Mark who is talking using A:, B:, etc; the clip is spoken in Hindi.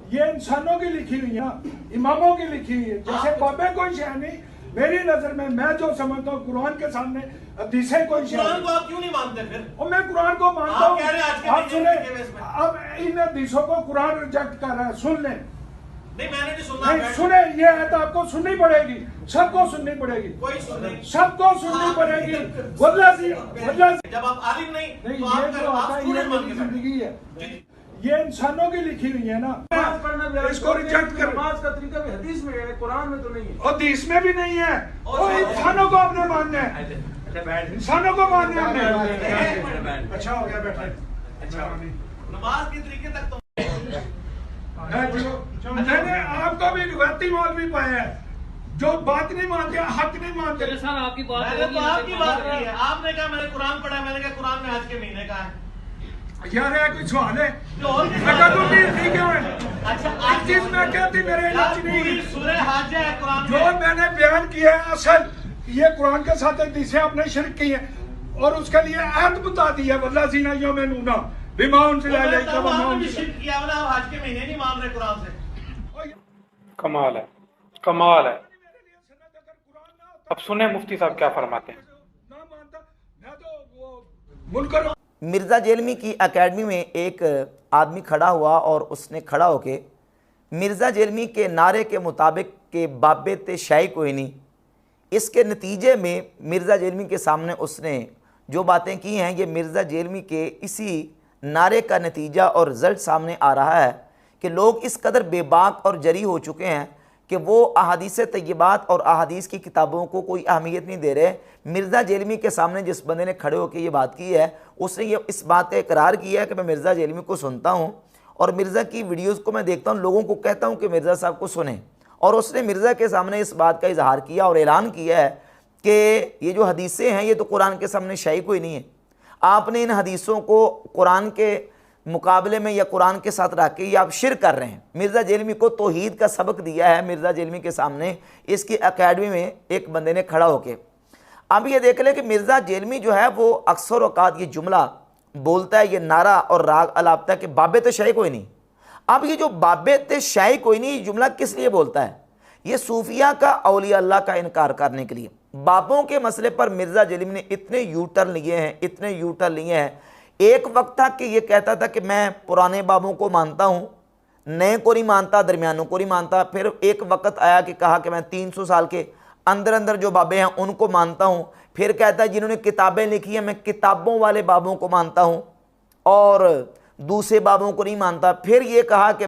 A: ये इंसानों की लिखी हुई है, इमामों की लिखी हुई है। जैसे बाबे कोई शय नहीं, मेरी नजर में मैं जो समझता हूँ कुरान के सामने हदीसें कोई शय
B: कुरान को आप क्यों नहीं मानते फिर?
A: और मैं कुरान को मानता हूँ। आप सुने,
B: में
A: अब इन हदीसों को कुरान रिजेक्ट कर रहा है, सुन लें।
B: नहीं, मैंने नहीं सुनना।
A: नहीं सुने, ये है तो आपको सुननी पड़ेगी, सबको सुननी पड़ेगी,
B: कोई सुने,
A: सबको सुननी पड़ेगी। वल्लाह जी,
B: जब आप आलिम नहीं
A: नहीं,
B: तो
A: ये जो आता है ये मेरी जिंदगी है, ये इंसानों की लिखी हुई है ना। इसको रिजेक्ट कर,
C: नमाज का तरीका भी हदीस में है, कुरान में तो नहीं है।
A: और हदीस में भी नहीं है। और इंसानों को आपने मानना है, इंसानों को मानना है आपने। अच्छा हो गया, बैठे। अच्छा,
B: नमाज के तरीके तक तो
A: मैंने आपको भी रिवायती मौलवी पाया है जो बात नहीं मानते, हक नहीं मानते।
B: आपकी बात की है। आपने कहा मैंने कुरान पढ़ा, मैंने कहा कुरान में हज के महीने का है।
A: यार ये कोई सवाल है?
B: अच्छा,
A: एक चीज मैं कहती मेरे इलाज नहीं है।
B: सूरह हज है कुरान
A: जो मैंने बयान किया है असल ये कुरान के साथ हदीसें आपने शिरक की है और उसके लिए आयत बता दी है, वल्लाह जीना यौमनूना बिमा उनसिला इलैका व मा
B: किया वाला हज के महीने नहीं मान रहे कुरान से।
D: कमाल है, कमाल है। अब सुने मुफ्ती साहब क्या फरमाते हैं।
E: मिर्ज़ा जेलमी की एकेडमी में एक आदमी खड़ा हुआ और उसने खड़ा होके मिर्ज़ा जेलमी के नारे के मुताबिक के बाबे ते शाही कोई नहीं, इसके नतीजे में मिर्ज़ा जेलमी के सामने उसने जो बातें की हैं, ये मिर्ज़ा जेलमी के इसी नारे का नतीजा और रिज़ल्ट सामने आ रहा है कि लोग इस कदर बेबाक और जरी हो चुके हैं कि वो अहादीस तय्यबात और अहादीस की किताबों को कोई अहमियत नहीं दे रहे। मिर्ज़ा जेलमी के सामने जिस बंदे ने खड़े होकर ये बात की है, उसने ये इस बात का इकरार किया है कि मैं मिर्ज़ा जेलमी को सुनता हूँ और मिर्ज़ा की वीडियोज़ को मैं देखता हूँ, लोगों को कहता हूँ कि मिर्ज़ा साहब को सुने। और उसने मिर्ज़ा के सामने इस बात का इजहार किया और ऐलान किया है कि ये जो हदीसें हैं ये तो कुरान के सामने शाही कोई नहीं है। आपने इन हदीसों को कुरान के मुकाबले में या कुरान के साथ रख के ये आप शिरक कर रहे हैं। मिर्ज़ा जेलमी को तौहीद का सबक दिया है मिर्ज़ा जेलमी के सामने इसकी एकेडमी में एक बंदे ने खड़ा होके। अब ये देख ले कि मिर्ज़ा जेलमी जो है वो अक्सर औकात ये जुमला बोलता है, ये नारा और राग अलापता है कि बाबे तो शाही कोई नहीं। अब ये जो बाबे ते शाही कोई नहीं, ये जुमला किस लिए बोलता है? ये सूफिया का औलिया अल्लाह का इनकार करने के लिए। बाबों के मसले पर मिर्ज़ा जेलमी ने इतने यूटर्न लिए हैं, इतने यूटर्न लिए हैं। एक वक्त था कि ये कहता था कि मैं पुराने बाबों को मानता हूँ, नए को नहीं मानता, दरमियानों को नहीं मानता। फिर एक वक्त आया कि कहा कि मैं 300 साल के अंदर अंदर जो बाबे हैं उनको मानता हूँ। फिर कहता है जिन्होंने किताबें लिखी हैं मैं किताबों वाले बाबों को मानता हूँ और दूसरे बाबों को नहीं मानता। फिर ये कहा कि